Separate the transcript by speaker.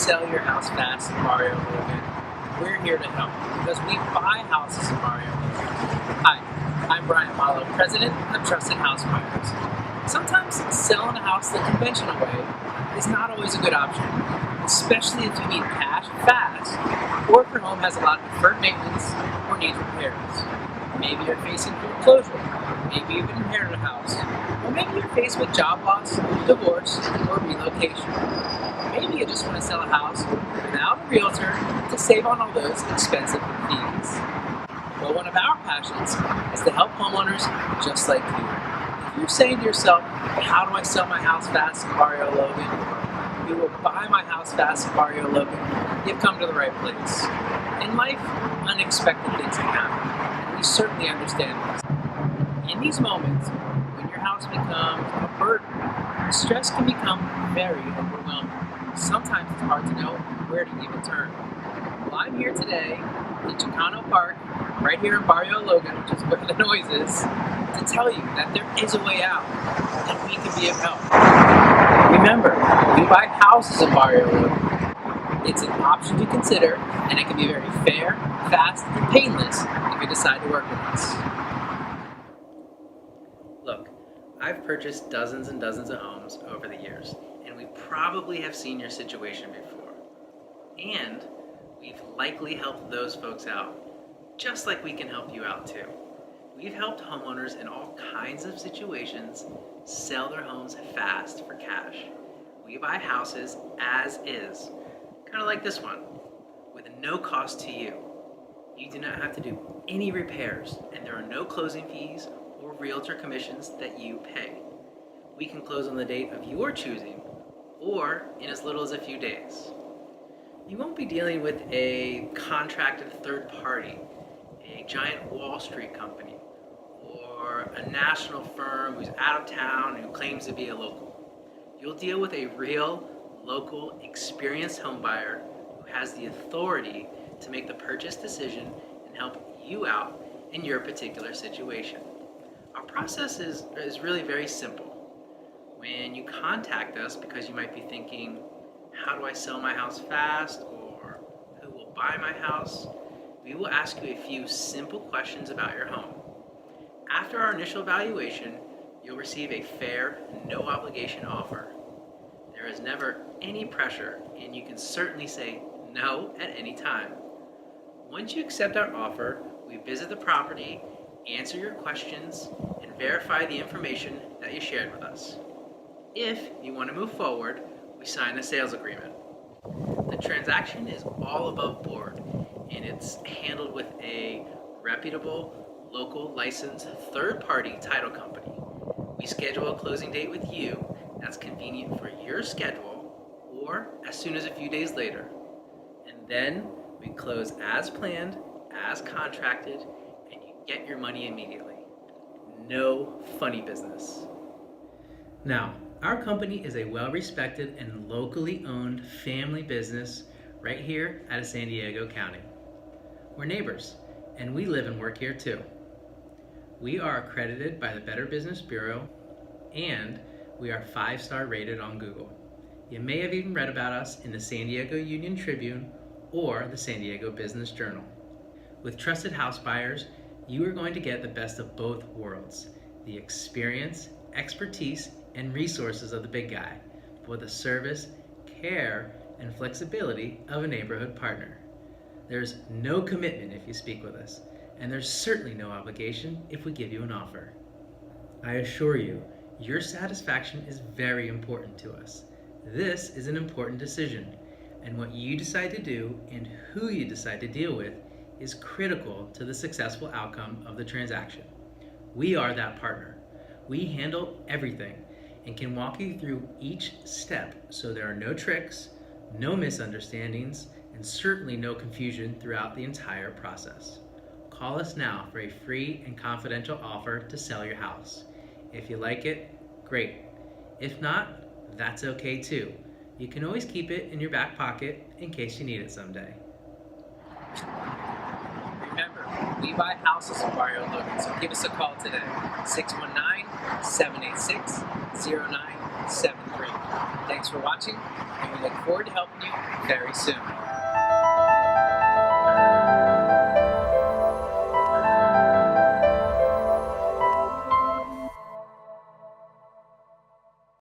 Speaker 1: sell your house fast in Barrio Logan, we're here to help because we buy houses in Barrio Logan. Hi, I'm Brian Malo, president of Trusted House Buyers. Sometimes selling a house the conventional way is not always a good option, especially if you need cash fast or if your home has a lot of deferred maintenance or needs repairs. Maybe you're facing foreclosure, maybe you've inherited a house, or maybe you're faced with job loss, divorce, or relocation. Maybe you just want to sell a house without a realtor to save on all those expensive fees. Well, one of our passions is to help homeowners just like you. If you're saying to yourself, how do I sell my house fast in Barrio Logan? Or you will buy my house fast in Barrio Logan, you've come to the right place. In life, unexpected things can happen, and we certainly understand this. In these moments, when your house becomes a burden, stress can become very overwhelming. Sometimes it's hard to know where to even turn. Well, I'm here today in Chicano Park, right here in Barrio Logan, which is where the noise is, to tell you that there is a way out, and we can be of help. Remember, we buy houses in Barrio Logan. It's an option to consider, and it can be very fair, fast, and painless if you decide to work with us. Look, I've purchased dozens and dozens of homes over the years, and we probably have seen your situation before. And we've likely helped those folks out, just like we can help you out too. We've helped homeowners in all kinds of situations sell their homes fast for cash. We buy houses as is, kind of like this one, with no cost to you. You do not have to do any repairs, and there are no closing fees or realtor commissions that you pay. We can close on the date of your choosing, or in as little as a few days. You won't be dealing with a contracted third party, a giant Wall Street company, or a national firm who's out of town and who claims to be a local. You'll deal with a real, local, experienced homebuyer who has the authority to make the purchase decision and help you out in your particular situation. Our process is really very simple. When you contact us because you might be thinking, how do I sell my house fast, or who will buy my house, we will ask you a few simple questions about your home. After our initial evaluation, you'll receive a fair, no obligation offer. There is never any pressure, and you can certainly say no at any time. Once you accept our offer, we visit the property, answer your questions, and verify the information that you shared with us. If you want to move forward, we sign a sales agreement. The transaction is all above board, and it's handled with a reputable, local licensed third-party title company. We schedule a closing date with you that's convenient for your schedule, or as soon as a few days later. And then we close as planned, as contracted, and you get your money immediately. No funny business. Now, our company is a well-respected and locally owned family business right here out of San Diego County. We're neighbors, and we live and work here too. We are accredited by the Better Business Bureau, and we are 5-star rated on Google. You may have even read about us in the San Diego Union Tribune or the San Diego Business Journal. With Trusted House Buyers, you are going to get the best of both worlds, the experience, expertise, and resources of the big guy, with the service, care, and flexibility of a neighborhood partner. There's no commitment if you speak with us, and there's certainly no obligation if we give you an offer. I assure you, your satisfaction is very important to us. This is an important decision, and what you decide to do and who you decide to deal with is critical to the successful outcome of the transaction. We are that partner. We handle everything and can walk you through each step so there are no tricks, no misunderstandings, and certainly no confusion throughout the entire process. Call us now for a free and confidential offer to sell your house. If you like it, great. If not, that's okay too. You can always keep it in your back pocket in case you need it someday. Remember, we buy houses in Barrio Logan, so give us a call today, 619-786-0973. Thanks Thanks for watching, and we look forward to helping you very soon.